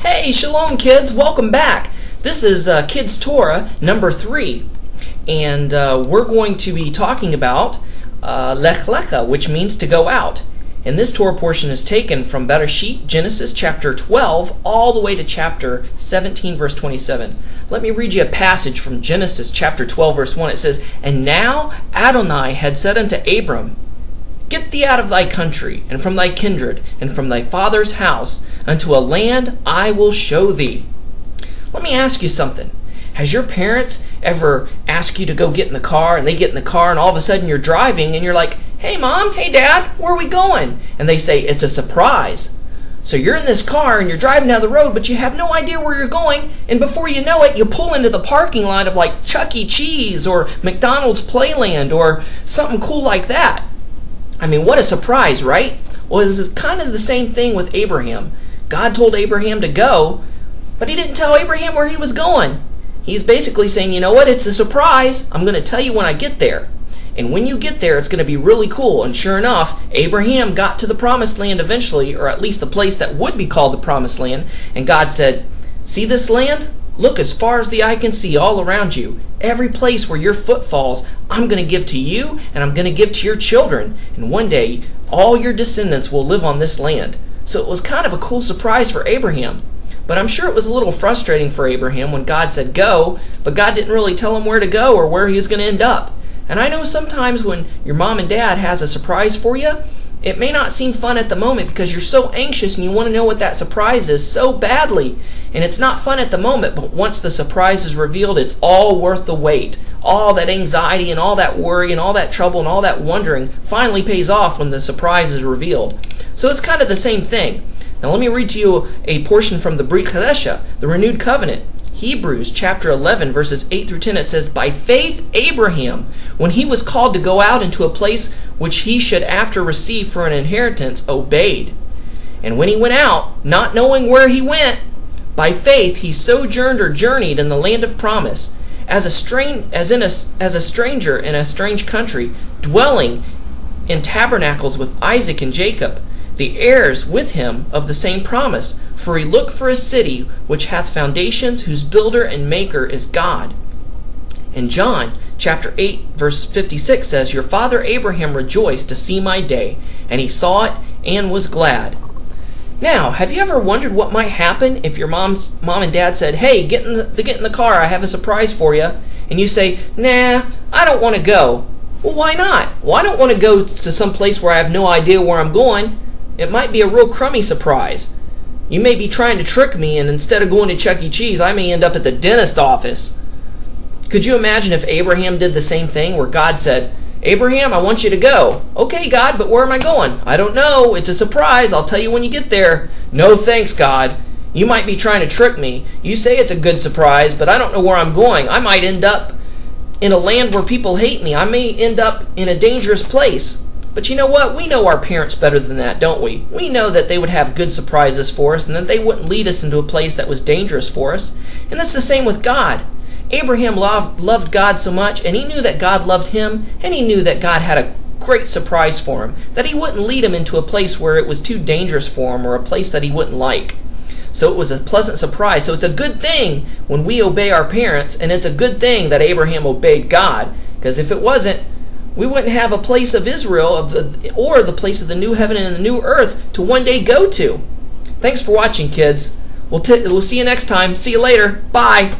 Hey, shalom kids, welcome back. This is Kids Torah number 3, and we're going to be talking about Lech Lecha, which means to go out. And this Torah portion is taken from Bereshit, Genesis chapter 12, all the way to chapter 17, verse 27. Let me read you a passage from Genesis chapter 12, verse 1. It says, "And now Adonai had said unto Abram, Get thee out of thy country, and from thy kindred, and from thy father's house, unto a land I will show thee." Let me ask you something. Has your parents ever asked you to go get in the car, and they get in the car, and all of a sudden you're driving, and you're like, "Hey mom, hey dad, where are we going?" And they say, "It's a surprise." So you're in this car, and you're driving down the road, but you have no idea where you're going, and before you know it, you pull into the parking lot of like Chuck E. Cheese, or McDonald's Playland, or something cool like that. I mean, what a surprise, right? Well, this is kind of the same thing with Abraham. God told Abraham to go, but he didn't tell Abraham where he was going. He's basically saying, you know what, it's a surprise. I'm going to tell you when I get there. And when you get there, it's going to be really cool. And sure enough, Abraham got to the promised land eventually, or at least the place that would be called the promised land. And God said, "See this land? Look as far as the eye can see all around you. Every place where your foot falls, I'm going to give to you, and I'm going to give to your children. And one day, all your descendants will live on this land." So it was kind of a cool surprise for Abraham. But I'm sure it was a little frustrating for Abraham when God said go, but God didn't really tell him where to go or where he was going to end up. And I know sometimes when your mom and dad has a surprise for you, it may not seem fun at the moment because you're so anxious and you want to know what that surprise is so badly. And it's not fun at the moment, but once the surprise is revealed, it's all worth the wait. All that anxiety and all that worry and all that trouble and all that wondering finally pays off when the surprise is revealed. So it's kind of the same thing. Now let me read to you a portion from the Brit Chadasha, the renewed covenant. Hebrews chapter 11 verses 8 through 10, it says, "By faith Abraham, when he was called to go out into a place which he should after receive for an inheritance, obeyed. And when he went out, not knowing where he went, by faith he sojourned or journeyed in the land of promise, as a stranger in a strange country, dwelling in tabernacles with Isaac and Jacob, the heirs with him of the same promise. For he looked for a city which hath foundations, whose builder and maker is God." And John chapter 8 verse 56 says, "Your father Abraham rejoiced to see my day, and he saw it and was glad." Now, have you ever wondered what might happen if your mom and dad said, "Hey, get in the car, I have a surprise for you," and you say, "Nah, I don't want to go." Well, why not? Well, I don't want to go to some place where I have no idea where I'm going. It might be a real crummy surprise. You may be trying to trick me, and instead of going to Chuck E. Cheese, I may end up at the dentist office. Could you imagine if Abraham did the same thing, where God said, "Abraham, I want you to go." "Okay, God, but where am I going?" "I don't know. It's a surprise. I'll tell you when you get there." "No thanks, God. You might be trying to trick me. You say it's a good surprise, but I don't know where I'm going. I might end up in a land where people hate me. I may end up in a dangerous place." But you know what? We know our parents better than that, don't we? We know that they would have good surprises for us, and that they wouldn't lead us into a place that was dangerous for us. And it's the same with God. Abraham loved God so much, and he knew that God loved him, and he knew that God had a great surprise for him, that he wouldn't lead him into a place where it was too dangerous for him, or a place that he wouldn't like. So it was a pleasant surprise. So it's a good thing when we obey our parents, and it's a good thing that Abraham obeyed God, because if it wasn't, we wouldn't have a place of Israel or the place of the new heaven and the new earth to one day go to. Thanks for watching, kids. We'll see you next time. See you later. Bye.